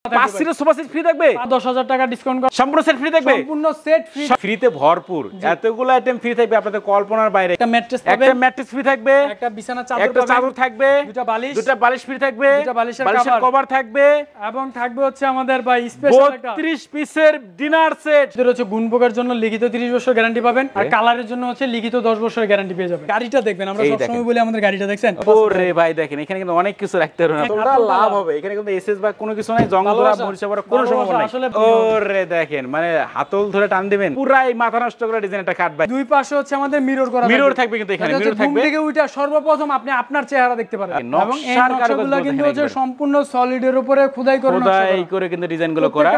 5 সিটের sofa set free থাকবে 10,000 টাকা ডিসকাউন্ট করা সম্পূর্ণ সেট ফ্রি থাকবে সম্পূর্ণ সেট ফ্রি ফ্রিতে ভরপুর এতগুলো আইটেম ফ্রি থাকবে আপনাদের কল্পনার বাইরে একটা ম্যাট্রেস ফ্রি থাকবে একটা বিছানা চাদর একটা চাদর থাকবে দুটো বালিশ ফ্রি থাকবে দুটো বালিশের কভার থাকবে এবং থাকবে হচ্ছে আমাদের ভাই স্পেশাল একটা 32 পিসের ডিনার সেট এর হচ্ছে গুণ পোকার জন্য লিখিত 30 বছর গ্যারান্টি পাবেন আর কালারের জন্য হচ্ছে লিখিত 10 বছরের গ্যারান্টি পেয়ে যাবেন গাড়িটা দেখবেন আমরা সব সময় বলি আমাদের গাড়িটা দেখছেন ওরে ভাই দেখেন এখানে কিন্তু অনেক কিছু রাখতে পারবেন তোমরা লাভ হবে এখানে কিন্তু এসএস বা কোনো কিছু নাই জং ধরা মরিচা পড়া কোনো সমস্যা নাই ওরে দেখেন মানে হাতল ধরে টান দিবেন পুরাই মাথা নষ্ট করে ডিজাইন একটা কাট ভাই দুই পাশে হচ্ছে আমাদের মিরর করা মিরর থাকবে কিন্তু এখানে মিরর থাকবে থেকে ওইটা সর্বপ্রথম আপনি আপনার চেহারা দেখতে পারবেন এবং এই নকশাগুলো কিন্তু হচ্ছে সম্পূর্ণ সলিডের উপরে খোদাই করে কিন্তু ডিজাইনগুলো করা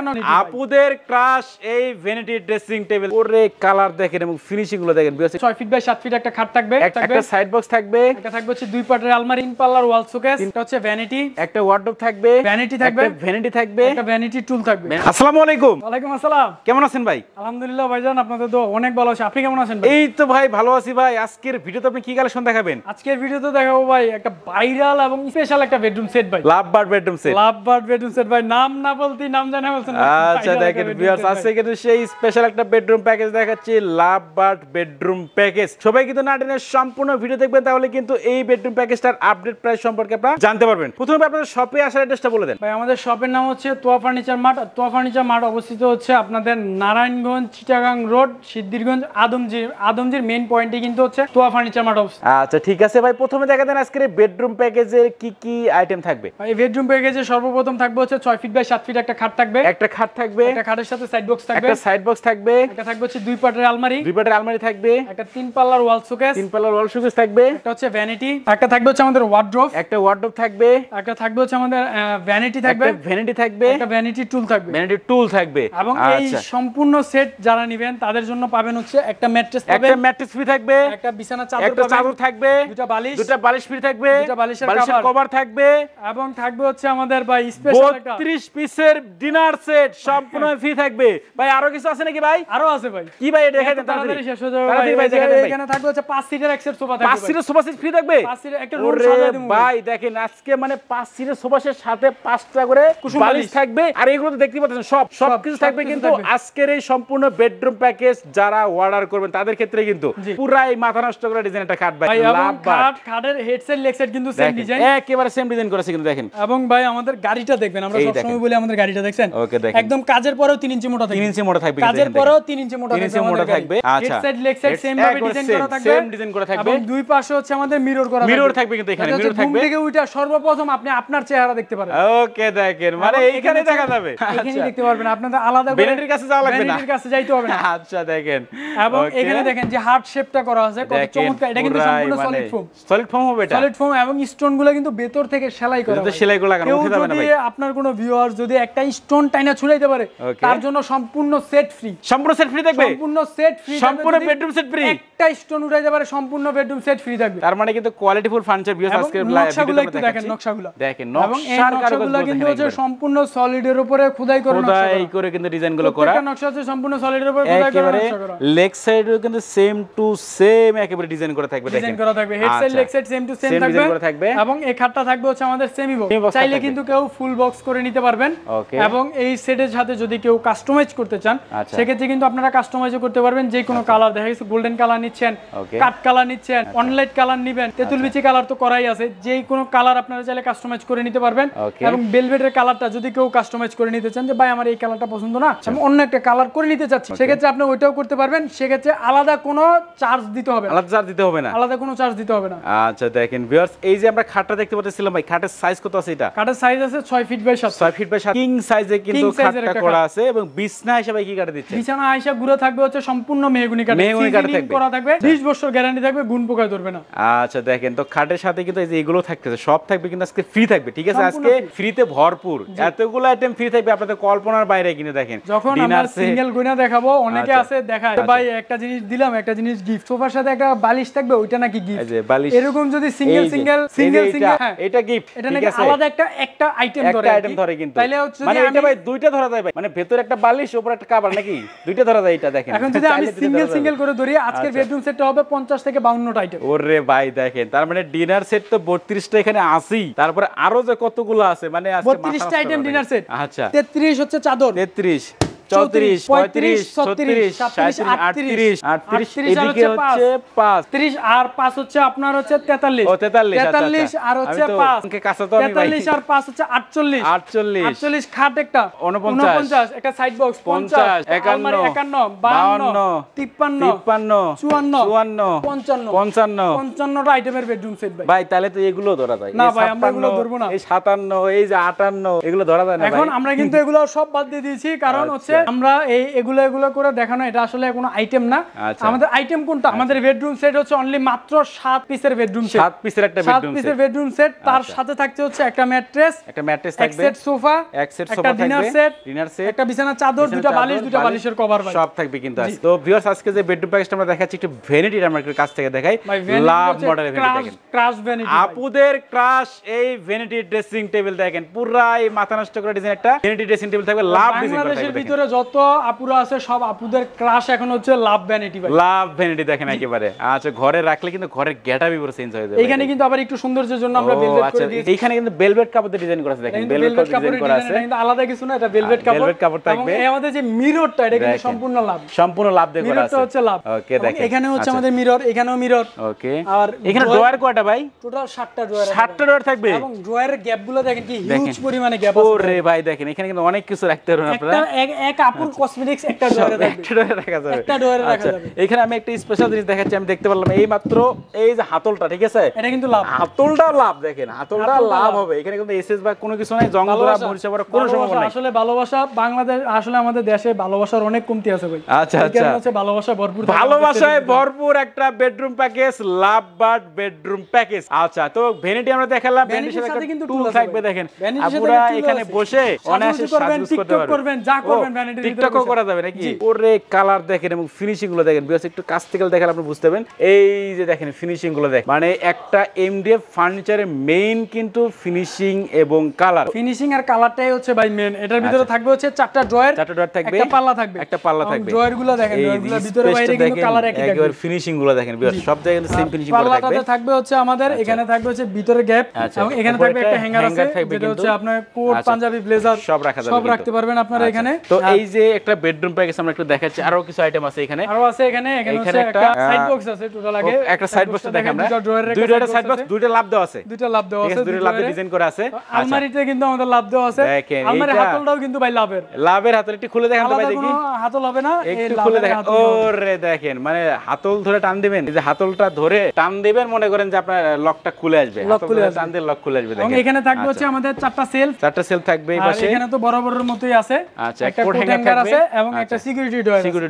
আপুদের ক্রাশ এই ভ্যানিটি ড্রেসিং টেবিল ওরে কালার দেখেন এবং ফিনিশিং গুলো দেখেন 6 ফিট বাই 7 ফিট একটা খাট থাকবে একটা সাইড বক্স থাকবে একটা থাকবে হচ্ছে দুই পাটের আলমারি 3 পাল্লার ওয়াল শোকেস এটা হচ্ছে ভ্যানিটি একটা ওয়ার্ডরোব থাকবে একটা ভ্যানিটি থাকবে একটা ভ্যানিটি টুল থাকবে আসসালামু আলাইকুম ওয়ালাইকুম আসসালাম কেমন আছেন ভাই আলহামদুলিল্লাহ ভাইজান আপনাদের তো অনেক ভালো আছি আপনি কেমন আছেন ভাই এই তো ভাই ভালো আছি ভাই আজকের ভিডিওতে আপনি কি কালেকশন দেখাবেন আজকের ভিডিওতে দেখাবো ভাই একটা ভাইরাল এবং স্পেশাল একটা বেডরুম সেট ভাই লাভবার্ড বেডরুম সেট ভাই নাম না বলতেই নাম জানা বলছেন আচ্ছা দেখেন ভিউয়ার্স আজকে কিন্তু সেই স্পেশাল একটা বেডরুম প্যাকেজ দেখাচ্ছি লাভবার্ড বেডরুম প্যাকেজ সবাই কিন্তু না টেনে সম্পূর্ণ ভিডিও দেখবেন তাহলে কিন্তু এই বেডরুম প্যাকেজটার আপডেট প্রাইস সম্পর্কে আপনারা জানতে পারবেন প্রথমে আপনাদের শপে আসার অ্যাড্রেসটা বলে দেন ভাই আমাদের শপের নাম হচ্ছে তোয়া ফার্নিচার মার্ট তোয়া ফার্নিচার মার্ট অবস্থিত হচ্ছে আপনাদের নারায়ণগঞ্জ চিটাগাং রোড সিদ্ধিরগঞ্জ আদমজির মেইন পয়েন্টে কিন্তু হচ্ছে তোয়া ফার্নিচার মার্ট অবস্থিত আচ্ছা ঠিক আছে ভাই প্রথমে দেখা দেন আজকের বেডরুম প্যাকেজের কি কি আইটেম থাকবে এই বেডরুম প্যাকেজে সর্বপ্রথম থাকবে হচ্ছে 6 ফিট বাই 7 ফিট একটা খাট থাকবে একটা খাটের সাথে সাইড বক্স থাকবে একটা থাকবে হচ্ছে দুই পাটের আলমারি থাকবে একটা 3 পাল্লার ওয়াল শোকেস থাকবে একটা হচ্ছে ভ্যানিটি একটা থাকবে হচ্ছে আমাদের ওয়ার্ডরোব থাকবে একটা থাকবে হচ্ছে আমাদের ভ্যানিটি থাকবে একটা ভ্যানিটি টুল থাকবে এবং এই সম্পূর্ণ সেট যারা নেবেন তাদের জন্য পাবেন হচ্ছে একটা ম্যাট্রেস ফ্রি থাকবে একটা বিছানা চাদর থাকবে দুটো বালিশ ফ্রি থাকবে দুটো বালিশের কভার থাকবে এবং থাকবে হচ্ছে আমাদের ভাই স্পেশাল একটা 32 পিসের ডিনার সেট সম্পূর্ণ ফ্রি থাকবে ভাই আরো কিছু আছে নাকি ভাই আরো আছে ভাই কি ভাই দেখাই দেন তাড়াতাড়ি শেষ হয়ে যাবে ভাই এখানে থাকবে হচ্ছে 5 সিটের এক সেট সোফা থাকবে 5 সিটের সোফা সেট ফ্রি থাকবে 5 সিটের একটা রুম সাজিয়ে দেব ভাই দেখেন আজকে মানে 5 সিটের সোফা সেটের সাথে 5টা করে বালিশ থাকবে আর এগুলো তো দেখতে পাচ্ছেন সবকিছু থাকবে কিন্তু আজকের এই সম্পূর্ণ বেডরুম প্যাকেজ যারা অর্ডার করবেন তাদের ক্ষেত্রে কিন্তু পুরাই মাথা নষ্ট করে ডিজাইন একটা কাট ভাই খাটের হেডসেট লেগসেট কিন্তু সেম ডিজাইন একেবারে সেম ডিজাইন করেছে কিন্তু দেখেন এবং ভাই আমাদের গাড়িটা দেখবেন আমরা সব সময় বলি আমাদের গাড়িটা দেখছেন একদম কাজের পরেও 3 ইঞ্চি মোটা থাকবে 3 ইঞ্চি মোটা থাকবে কাজের পরেও 3 ইঞ্চি মোটা থাকবে আচ্ছা হেডসেট লেগসেট সেম ভাবে ডিজাইন করা থাকবে এবং দুই পাশে হচ্ছে আমাদের মিরর থাকবে কিন্তু এখানে মিরর থাকবে থেকে ওইটা সর্বপ্রথম আপনি আপনার চেহারা দেখতে পারবেন ওকে দেখেন মানে এইখানে দেখা যাবে এখানে দেখতে পারবেন আপনাদের আলাদা ভ্যানিটির কাছে যাওয়া লাগবে না ভ্যানিটির কাছে যাইতে হবে না আচ্ছা দেখেন এবং এখানে দেখেন যে হার্ট শেপটা করা আছে কত চমৎকার এটা কিন্তু সম্পূর্ণ সলিড ফোম হবে এটা সলিড ফোম এবং স্টোনগুলো কিন্তু ভেতর থেকে সেলাই করা এটা সেলাই করে লাগানো উঠে যাবে না ভাই আপনার কোনো ভিউয়ার যদি একটা স্টোন টাইনা ছুড়াইতে পারে তার জন্য সম্পূর্ণ সেট ফ্রি থাকবে সম্পূর্ণ সেট ফ্রি সম্পূর্ণ বেডরুম সেট ফ্রি একটা স্টোন উঠাইতে পারে সম্পূর্ণ বেডরুম সেট ফ্রি থাকবে তার মানে কিন্তু কোয়ালিটিফুল ফার্নিচার ভিউয়ার্স আজকে নকশাগুলো একটু দেখেন নকশাগুলো নকশার কারুকাজগুলো কিন্তু হচ্ছে সম্পূর্ণ সলিডের উপরে খোদাই করে কিন্তু ডিজাইনগুলো করা নকশা হচ্ছে সম্পূর্ণ সলিডের উপরে খোদাই করা লেগ সাইডেও কিন্তু সেম টু সেম একেবারে ডিজাইন করা থাকবে ডিজাইন করা থাকবে head side leg side same to same থাকবে এবং এই খাটটা থাকবে হচ্ছে আমাদের সেমি বক্স চাইলে কিন্তু কেউ ফুল বক্স করে নিতে পারবেন এবং এই সেটের সাথে যদি কেউ কাস্টমাইজ করতে চান সেক্ষেত্রে কিন্তু আপনারা কাস্টমাইজও করতে পারবেন যে কোনো কালার দেখা গেছে গোল্ডেন কালার নিচ্ছেন কাট কালার নিচ্ছেন অনলাইট কালার নেবেন তেতুল বিচি কালার তো করাই আছে যে কোনো কালার আপনারা চাইলে কাস্টমাইজ করে নিতে পারবেন এবং ভেলভেটের কালারটা যদি কেউ কাস্টমাইজ করে নিতে চান যে ভাই আমার এই কালারটা পছন্দ না আমি অন্য একটা কালার করে নিতে চাচ্ছি সেক্ষেত্রে আপনি ওইটাও করতে পারবেন সেক্ষেত্রে আলাদা কোনো চার্জ দিতে হবে না আলাদা কোনো চার্জ দিতে হবে না আচ্ছা দেখেন ভিউয়ার্স এই যে আমরা খাটটা দেখতে পাচ্ছিলাম ভাই খাটের সাইজ কত আছে এটা খাটের সাইজ আছে 6 feet by 7 6 feet by 7 king সাইজে কিন্তু খাটটা করা আছে এবং বিছনা হিসেবে কি কাটে দিচ্ছে বিছানা আয়শা গুঁড়ো থাকবে হচ্ছে সম্পূর্ণ মেহগনি কাঠে করা থাকবে 20 বছর গ্যারান্টি থাকবে গুণ পোকা ধরবে না আচ্ছা দেখেন তো খাটের সাথে কিন্তু এই যে এগুলো থাকতেছে সব থাকবে কিন্তু আজকে ফ্রি থাকবে ঠিক আছে আজকে ফ্রিতে ভরপুর এতগুলো আইটেম ফ্রি থাকবে আপনাদের কল্পনার বাইরে কিনে দেখেন যখন আমরা সিঙ্গেল গুণা দেখাবো অনেকে আছে দেখায় ভাই একটা জিনিস দিলাম একটা জিনিস গিফট সোফার সাথে একটা বালিশ থাকবে ওইটা নাকি গিফট এরকম যদি সিঙ্গেল এটা গিফট এটা নাকি আলাদা একটা আইটেম ধরে কিন্তু তাইলে মানে এটা ভাই দুইটা ধরা যায় ভাই মানে ভেতরে একটা বালিশ উপরে একটা কভার নাকি দুইটা ধরা যায় এটা দেখেন এখন যদি আমি সিঙ্গেল করে ধরি আজকের বেডরুম সেটটা হবে 50 থেকে 52টা আইটেম ওরে ভাই দেখেন তার মানে ডিনার সেট তো 32টা এখানে আছেই তারপরে আরো যে কতগুলো আছে মানে আজকে 32টা আইটেম ডিনার সেট। আচ্ছা 33 হচ্ছে চাদর, 33 34 35 36 37 38 এদিকে হচ্ছে 5 30 আর 5 হচ্ছে আপনার হচ্ছে 43 ও 43 43 আর হচ্ছে 5 ওকে কাছে তো আমি ভাই 43 আর 5 হচ্ছে 48 48 খাট একটা 49 একটা সাইড বক্স 50 আলমারি 51 52 53 54 55 টা আইটেমের বেডরুম সেট ভাই। ভাই তাহলে তো এগুলো ধরা যায় না ভাই আমরা এগুলো ধরবো না। এই 57 এই যে 58 এগুলো ধরা যায় না ভাই। এখন আমরা কিন্তু এগুলো সব বাদ দিয়ে দিয়েছি, কারণ হচ্ছে আমরা এই এগুলো করে দেখানো, এটা আসলে কোনো আইটেম না। আমাদের আইটেম কোনটা? আমাদের বেডরুম সেট হচ্ছে অনলি মাত্র 7 পিসের বেডরুম সেট, 7 পিসের একটা বেডরুম সেট, 7 পিসের বেডরুম সেট। তার সাথে থাকছে হচ্ছে একটা ম্যাট্রেস থাকবে, এক সেট সোফা, একটা ডিনার সেট, একটা বিছানা চাদর, দুটো বালিশের কভার ভাই, সব থাকবে কিন্তু আছে। তো ভিউয়ার্স আজকে যে বেডরুম প্যাকেজটা আমরা দেখাচ্ছি একটু ভ্যানিটির আমরা কাছ থেকে দেখাই। লাভ মডেলের ভ্যানিটি দেখেন, ক্রাশ ভ্যানিটি, আপুদের ক্রাশ এই ভ্যানিটি ড্রেসিং টেবিল দেখেন, পুরাই মাথা নষ্ট করে ডিজাইন একটা ভ্যানিটি ড্রেসিং টেবিল থাকবে। লাভ ডিজাইন করা থাকবে। বাংলাদেশের ভিতরে যত আপুরা আছে সব আপুদের ক্রাশ এখন হচ্ছে লাভ ভ্যানিটি ভাই। লাভ ভ্যানিটি দেখেন একেবারে। আচ্ছা ঘরে রাখলে কিন্তু ঘরের গেটআপই পুরো চেঞ্জ হয়ে যাবে। এখানে কিন্তু আবার একটু সৌন্দর্যের জন্য আমরা ভেলভেট করে দিয়েছি। এখানে কিন্তু ভেলভেট কাপড় দিয়ে ডিজাইন করা আছে দেখেন, ভেলভেট কাপড় ডিজাইন করা আছে, কিন্তু আলাদা কিছু না, এটা ভেলভেট কাপড়, ভেলভেট কাপড় থাকবে। এবং আমাদের যে মিররটা এটা কিন্তু সম্পূর্ণ লাভ, সম্পূর্ণ লাভ দিয়ে করা আছে, মিররটা হচ্ছে লাভ। ওকে দেখেন এখানে হচ্ছে আমাদের মিরর, এখানেও মিরর। ওকে আর এখানে ড্রয়ার কয়টা ভাই? টোটাল 7টা ড্রয়ার, 7টা ড্রয়ার থাকবে। এবং ড্রয়ারের গ্যাপগুলো দেখেন কি হিউজ পরিমাণে গ্যাপ আছে। ওরে ভাই দেখেন এখানে কিন্তু অনেক কিছু রাখতে পারবেন আপনারা। এক আপুর কসমেটিক্স একটা ড্রয়ারে থাকবে, একটা ড্রয়ারে রাখা যাবে, একটা ড্রয়ারে রাখা যাবে। এখানে আমি একটা স্পেশাল জিনিস দেখাচ্ছি, আমি দেখতে পারলাম এই মাত্র এই যে হাতলটা, ঠিক আছে এটা কিন্তু লাভ, হাতলটা লাভ দেখেন, হাতলটা লাভ হবে। এখানে কিন্তু এসএস বা কোনো কিছু নাই, জং ধরা মরিচা পড়া কোনো সমস্যা নাই। আসলে ভালোবাসা বাংলাদেশ, আসলে আমাদের দেশে ভালোবাসার অনেক কমতি আছে ভাই। আচ্ছা আচ্ছা হচ্ছে ভালোবাসা ভরপুর, ভালোবাসায় ভরপুর একটা bedroom package, love but bedroom package. আচ্ছা তো ভ্যানিটি আমরা দেখালাম, ভ্যানিটির সাথে কিন্তু টুল থাকবে দেখেন, আপুরা এখানে বসে অনায়াসে সাজগোজ করতে পারবেন, যা করবেন ভ্যানিটির ভিতরে টিকটকও করা যাবে নাকি। ওরে কালার দেখেন এবং ফিনিশিং গুলো দেখেন, বিকজ একটু কাছ থেকে দেখালে আপনি বুঝতে পারবেন। এই যে দেখেন ফিনিশিং গুলো দেখেন, মানে একটা এমডিএফ ফার্নিচারের মেইন কিন্তু ফিনিশিং এবং কালার, ফিনিশিং আর কালারটাই হচ্ছে ভাই মেইন। এটার ভিতরে থাকবে হচ্ছে 4টা ড্রয়ার, 4টা ড্রয়ার থাকবে, একটা পাল্লা থাকবে, একটা পাল্লা থাকবে। ড্রয়ার গুলো দেখেন, ড্রয়ার গুলোর ভিতরে বাইরে কিন্তু কালার একই থাকবে, একবার ফিনিশিং গুলো দেখেন বিকজ সব জায়গায় কিন্তু সেম ফিনিশিং গুলো থাকবে। পাল্লাটাতে থাকবে হচ্ছে আমাদের এখানে থাকবে হচ্ছে ভিতরে গ্যাপ, এবং এখানে থাকবে একটা হ্যাঙ্গার আছে, যেটা হচ্ছে আপনার কোট পাঞ্জাবি ব্লেজার সব রাখা যাবে, সব রাখতে পারবেন আপনারা এখানে। তো এই যে একটা বেডরুম প্যাকেজ আমরা একটু দেখাচ্ছি, আরো কিছু আইটেম আছে এখানে, আরো আছে এখানে হচ্ছে একটা সাইড বক্স আছে, টোটাল আগে একটা সাইড বক্সটা দেখেন আমরা, দুইটা সাইড বক্স, দুইটা লাভ দেওয়া আছে, দুইটা লাভ দেওয়া আছে, দুইটা লাভ দিয়ে ডিজাইন করা আছে। আলমারিতে কিন্তু আমাদের লাভ দেওয়া আছে, দেখেন আলমারির হাতলটাও কিন্তু ভাই লাভের, লাভের হাতল একটু খুলে দেখেন তো ভাই, দেখি হাতল হবে না, একটু খুলে দেখেন। ওরে দেখেন মানে হাতল ধরে টান দিবেন, এই যে হাতলটা ধরে টান দিবেন, মনে করেন যে আপনার লকটা খুলে আসবে, হাতল ধরে টান দিলে লক খুলে আসবে। দেখেন এখানে থাকবে হচ্ছে আমাদের 4টা সেলফ, 4টা সেলফ থাকবে এই পাশে, এখানে তো বরাবরের মতোই আছে। আচ্ছা একটা কোট হ্যাঙ্গার আছে এবং একটা সিকিউরিটি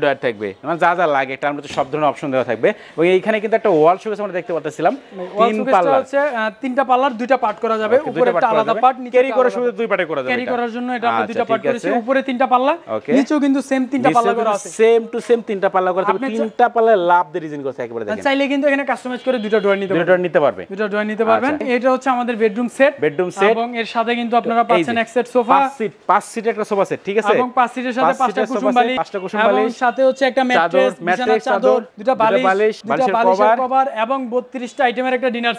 ডোর থাকবে, মানে যা যা লাগে এটা আমরা তো সব ধরনের অপশন দেওয়া থাকবে। ওই এইখানে কিন্তু একটা ওয়াল শোকেস আমরা দেখতে পাচ্ছিলাম, 3 পাল্লা হচ্ছে 3টা পাল্লার 2টা পার্ট করা যাবে, উপরে একটা আলাদা পার্ট, নিচে ক্যারি করার সুবিধা 2 পার্টে করা যাবে, ক্যারি করার জন্য এটা আমরা 2টা পার্ট করেছি, উপরে 3টা পাল্লা, নিচেও কিন্তু সেম 3টা পাল্লা করা আছে, সেম টু সেম 3টা পাল্লা করা আছে, 3টা পাল্লা লাভ দিয়ে ডিজাইন করছে একেবারে দেখেন। চাইলে কিন্তু এখানে কাস্টমাইজ করে 2টা ডোর নিতে পারবেন, 2টা ডোর নিতে পারবে, 2টা ডোর নিতে পারবেন। এটা হচ্ছে আমাদের বেডরুম সেট, এবং এর সাথে কিন্তু আপনারা পাচ্ছেন এক সেট সোফা, 5 সিট একটা সোফা সেট, ঠিক আছে, এবং 5 সিটের সাথে 5টা কুশন বালিশ, এবং সাথে হচ্ছে একটা ম্যাট্রেস, বিছানা চাদর, 2টা বালিশ, 2টা বালিশের কভার, এবং 32টা আইটেমের একটা ডিনার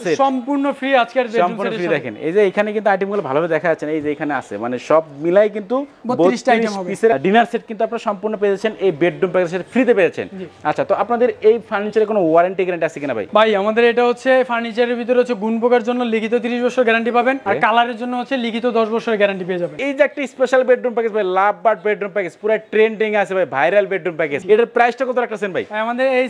সেট সম্পূর্ণ ফ্রি আজকের বেডরুম সেটের সাথে। দেখেন এই যে এখানে কিন্তু আইটেমগুলো ভালোভাবে দেখা যাচ্ছে না, এই যে এখানে আছে, মানে সব মিলাই কিন্তু 32টা আইটেম হবে। পিসের ডিনার সেট কিন্তু আপনারা সম্পূর্ণ পেয়েছেন এই বেডরুম প্যাকেজের ফ্রিতে পেয়েছেন। আচ্ছা তো আপনাদের এই ফার্নিচারে কোনো ওয়ারেন্টি গ্যারান্টি আছে কিনা ভাই? ভাই আমাদের এটা হচ্ছে ফার্নিচারের ভিতরে হচ্ছে গুণ পোকার জন্য লিখিত 30 বছর গ্যারান্টি পাবেন, আর কালারের জন্য হচ্ছে লিখিত 10 বছরের গ্যারান্টি পেয়ে যাবেন। এই যে একটা স্পেশাল বেডরুম প্যাকেজ ভাই, লাভ বাট বেডরুম প্যাকেজ, পুরো ট্রেন্ডিং আছে ভাই, ভাইরাল বেডরুম প্যাকেজ, এটার প্রাইসটা কত রাখতেছেন ভাই? আমাদের এই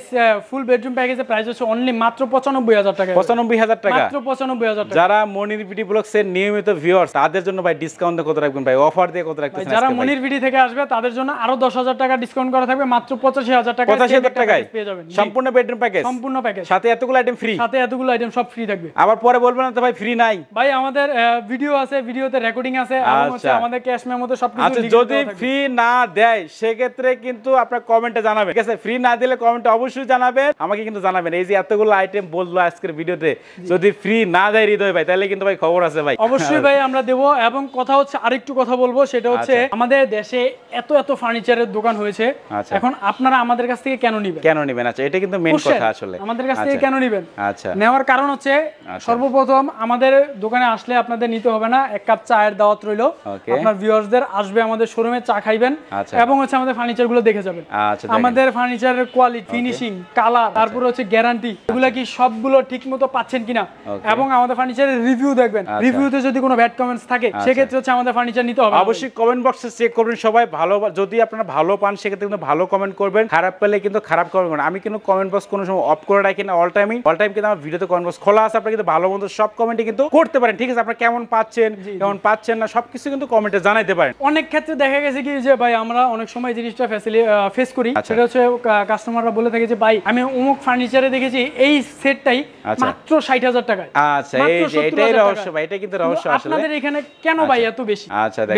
ফুল বেডরুম প্যাকেজের প্রাইস হচ্ছে অনলি মাত্র 95,000 টাকা, 95,000 টাকা, মাত্র 95,000 টাকা। যারা মনির ভিডি ব্লগসের নিয়মিত ভিউয়ার্স তাদের জন্য ভাই ডিসকাউন্ট কত রাখবেন ভাই, অফার দিয়ে কত রাখতেছেন? যারা মনির ভিডি থেকে আসবে তাদের জন্য আরো 10,000 টাকা ডিসকাউন্ট করা থাকবে, মাত্র 85,000 টাকা, 85,000 টাকায় পেয়ে যাবেন সম্পূর্ণ বেডরুম প্যাকেজ, সম্পূর্ণ প্যাকেজ, সাথে এতগুলো আইটেম ফ্রি, সাথে এতগুলো আইটেম সব ফ্রি থাকবে। আবার পরে বলবেন না তো ভাই ফ্রি নাই, ভাই আমাদের ভিডিও আছে, ভিডিওতে রেকর্ডিং আছে, এবং হচ্ছে আমাদের ক্যাশ মেমোতে সবকিছু। আচ্ছা যদি ফ্রি না দেয় সেক্ষেত্রে কিন্তু আপনার কমেন্টে জানাবেন, ঠিক আছে? ফ্রি না দিলে কমেন্টে অবশ্যই জানাবেন, আমাকে কিন্তু জানাবেন। এই যে এতগুলো আইটেম বললো আজকের ভিডিওতে, যদি ফ্রি না দেয় হৃদয় ভাই, তাহলে কিন্তু ভাই খবর আছে ভাই। অবশ্যই ভাই আমরা দেবো। এবং কথা হচ্ছে আরেকটু কথা বলবো, সেটা হচ্ছে আমাদের দেশে এত এত ফার্নিচারের দোকান হয়েছে, এখন আপনারা আমাদের কাছ থেকে কেন নিবেন? আচ্ছা, এটা কিন্তু মেইন কথা। আসলে আমাদের কাছ থেকে কেন নিবেন? আচ্ছা, নেওয়ার কারণ হচ্ছে সর্বপ্রথম আমাদের দোকানে আসলে আপনাদের নিতে হবে না, এক কাপ চায়ের দাওয়াত রইলো। আপনার ভিউয়ার্সদের আসবে আমাদের শোরুমে, চা খাইবেন এবং হচ্ছে আমাদের ফার্নিচার গুলো দেখে যাবেন। আমাদের ফার্নিচারের কোয়ালিটি, ফিনিশিং, কালার, তারপর হচ্ছে গ্যারান্টি, এগুলা কি সবগুলো ঠিকমতো পাচ্ছেন কিনা, এবং আমাদের ফার্নিচারের রিভিউ দেখবেন। রিভিউতে যদি কোনো ব্যাড কমেন্টস থাকে সেক্ষেত্রে হচ্ছে আমাদের ফার্নিচার নিতে হবে। অবশ্যই কমেন্ট বক্সে চেক করবেন সবাই। ভালো, যদি আপনারা ভালো পান সেক্ষেত্রে কিন্তু ভালো কমেন্ট করবেন, খারাপ পেলে কিন্তু খারাপ কমেন্ট করবেন। আমি কিন্তু কমেন্ট বক্স কোনো সময় অফ করে রাখি না, অল টাইম কিন্তু আমার ভিডিওতে কমেন্ট বক্স খোলা আছে। আপনারা কিন্তু ভালো মন্দ সব কমেন্টই কিন্তু করতে পারেন, ঠিক আছে? আপনারা কেমন পাচ্ছেন, কেমন পাচ্ছেন না, সবকিছু কিন্তু কমেন্টে জানাইতে পারেন। অনেক ক্ষেত্রে দেখা গেছে কি যে ভাই আমরা অনেক সময় জিনিসটা ফেস করি, সেটা হচ্ছে কাস্টমাররা বলে থাকে যে ভাই আমি অমুক ফার্নিচারে দেখেছি এই সেটটাই মাত্র 60,000 টাকায়। আচ্ছা, এটাই রহস্য ভাই, এটা কিন্তু রহস্য। আসলে আপনাদের এখানে কেন ভাই এত বেশি?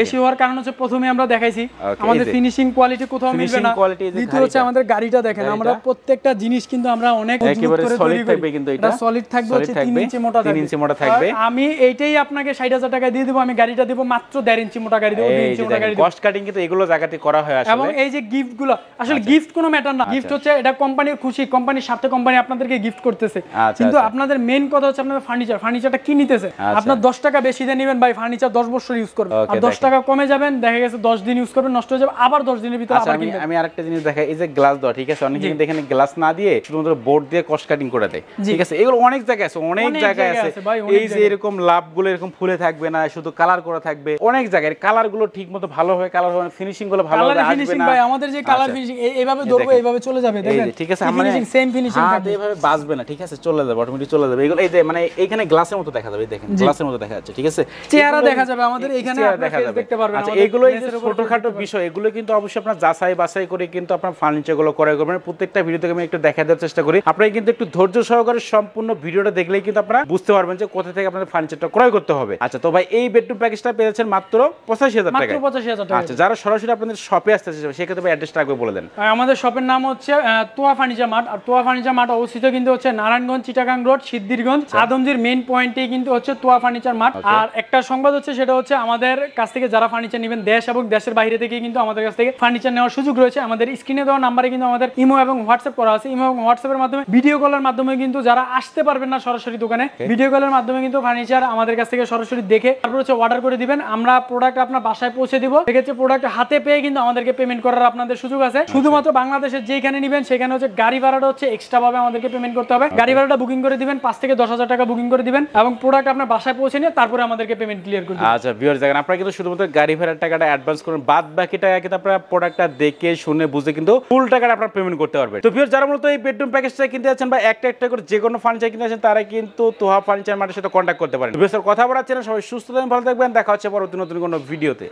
বেশি হওয়ার কারণ হচ্ছে প্রথমে আমরা দেখাইছি আমাদের ফিনিশিং কোয়ালিটি কোথাও মিলবে না। দ্বিতীয় হচ্ছে আমাদের গাড়িটা দেখেন, আমরা প্রত্যেকটা জিনিস কিন্তু আমরা অনেক মজবুত করে তৈরি করি। কিন্তু এটা সলিড থাকবে, হচ্ছে 3 ইঞ্চি মোটা থাকবে, 3 ইঞ্চি মোটা থাকবে। আমি এইটাই আপনাকে 60,000 টাকা দিয়ে দেব, আমি গাড়িটা দেব মাত্র 1.5 ইঞ্চি মোটা গাড়ি দেব, 2 ইঞ্চি মোটা গাড়ি দেব। কস্ট কাটিং কিন্তু এগুলো জায়গাতে করা হয় আসলে। এবং এই যে গিফটগুলো, আসলে গিফট কোনো ম্যাটার না, গিফট হচ্ছে এটা কোম্পানির খুশি, কোম্পানির সাথে কোম্পানি আপনাদেরকে গিফট করতেছে। কিন্তু আপনাদের মেইন কথা হচ্ছে আপনাদের ফার্নিচারটা কি নিতেছে। আপনার 10 টাকা বেশি দিয়ে নেবেন ভাই, ফার্নিচার 10 বছর ইউজ করবেন, আর 10 টাকা কমে যাবেন, দেখা গেছে 10 দিন ইউজ করবেন, নষ্ট হয়ে যাবে, আবার 10 দিনের ভিতরে আবার কিনবেন। আমি আরেকটা জিনিস দেখাই, এই যে গ্লাস দাও, ঠিক আছে? অনেকে কিন্তু এখানে গ্লাস না দিয়ে শুধুমাত্র বোর্ড দিয়ে কস্ট কাটিং করে দেয়, ঠিক আছে? এগুলো অনেক জায়গায় আছে, অনেক জায়গায় আছে। এই যে এরকম লাভগুলো এরকম ফুলে থাকবে না, শুধু কালার করা থাকবে। অনেক জায়গায় কালারগুলো ঠিকমতো ভালো হবে, কালার হবে, ফিনিশিং গুলো ভালো হবে, আসবে না। ভাই আমাদের যে কালার ফিনিশিং এইভাবে ধরবো, এইভাবে চলে যাবে, দেখেন, ঠিক আছে? মানে সেম ফিনিশিং থাকবে, এইভাবে বাজবে না, ঠিক আছে? চলে যাবে, অটোমেটিক চলে যাবে। এগুলো এই যে মানে এইখানে গ্লাসের মতো দেখা যাবে, দেখেন গ্লাসের মতো দেখা যাচ্ছে, ঠিক আছে? চেহারা দেখা যাবে আমাদের এখানে, আপনারা দেখতে পারবেন। আচ্ছা, এগুলো এই যে ছোটখাটো বিষয়, এগুলো কিন্তু অবশ্যই আপনারা যাচাই বাছাই করে কিন্তু আপনার ফার্নিচার গুলো ক্রয় করবেন। প্রত্যেকটা ভিডিও থেকে আমি একটু দেখা দেওয়ার চেষ্টা করি, আপনারা কিন্তু একটু ধৈর্য সহকারে সম্পূর্ণ ভিডিওটা দেখলেই কিন্তু আপনারা বুঝতে পারবেন যে কোথা থেকে আপনাদের ফার্নিচারটা ক্রয় করতে হবে। আচ্ছা, তো ভাই এই বেডরুম প্যাকেজটা পেয়েছেন মাত্র 85,000 টাকা। মাত্র 85,000 টাকা। আচ্ছা, যারা সরাসরি আপনাদের শপে আসতে চাইছে সেক্ষেত্রে ভাই অ্যাড্রেসটা একবার বলে দেন। আমাদের শপের নাম হচ্ছে তোয়া ফার্নিচার মার্ট, আর তোয়া ফার্নিচার মার্ট অবস্থিত কিন্তু হচ্ছে নারায়ণগঞ্জ চিটাগাং রোড, সিদ্ধিরগঞ্জ, আদমজির মেইন পয়েন্টেই কিন্তু হচ্ছে তোয়া ফার্নিচার মার্ট। আর একটা সংবাদ হচ্ছে, সেটা হচ্ছে আমাদের কাছ থেকে যারা ফার্নিচার নেবেন দেশ এবং দেশের বাইরে থেকে কিন্তু আমাদের কাছ থেকে ফার্নিচার নেওয়ার সুযোগ রয়েছে। আমাদের স্ক্রিনে দেওয়া নাম্বারে কিন্তু আমাদের ইমো এবং হোয়াটসঅ্যাপ করা আছে। ইমো এবং হোয়াটসঅ্যাপের মাধ্যমে, ভিডিও কলের মাধ্যমে কিন্তু যারা আসতে পারবেন না সরাসরি দোকানে, ভিডিও কলের মাধ্যমে কিন্তু ফার্নিচার আমাদের কাছ থেকে সরাসরি দেখে তারপর হচ্ছে অর্ডার করে দিবেন, আমরা প্রোডাক্ট আপনার বাসায় পৌঁছে দিব। সেক্ষেত্রে প্রোডাক্ট হাতে পেয়ে কিন্তু আমাদেরকে পেমেন্ট করার আপনাদের সুযোগ আছে। শুধুমাত্র বাংলাদেশের যেখানে নেবেন সেখানে হচ্ছে গাড়ি ভাড়াটা হচ্ছে এক্সট্রা ভাবে আমাদেরকে পেমেন্ট করতে হবে। গাড়ি ভাড়াটা বুকিং করে দিবেন, 5 থেকে 10,000 টাকা বুকিং করে দিবেন, এবং প্রোডাক্ট আপনার বাসায় পৌঁছে নিয়ে তারপরে আমাদেরকে পেমেন্ট ক্লিয়ার করে দিবেন। আচ্ছা ভিউয়ার্স, দেখেন আপনারা কিন্তু শুধুমাত্র গাড়ি ভাড়ার টাকাটা অ্যাডভান্স করুন, বাদ বাকি টাকা কিন্তু আপনারা প্রোডাক্টটা দেখে শুনে বুঝে কিন্তু ফুল টাকাটা আপনারা পেমেন্ট করতে পারবেন। তো ভিউয়ার্স, যারা মূলত এই বেডরুম প্যাকেজটা কিনতে যাচ্ছেন বা একটা করে যে কোনো ফার্নিচার কিনতে যাচ্ছেন, তারা কিন্তু তোহা ফার্নিচার মার্টের সাথে কন্ট্যাক্ট করতে পারেন। ভিউয়ার্স, কথা বলার জন্য সবাই সুস্থ থাকবেন, ভালো থাকবেন, দেখা হচ্ছে পরবর্তী নতুন কোনো ভিডিওতে।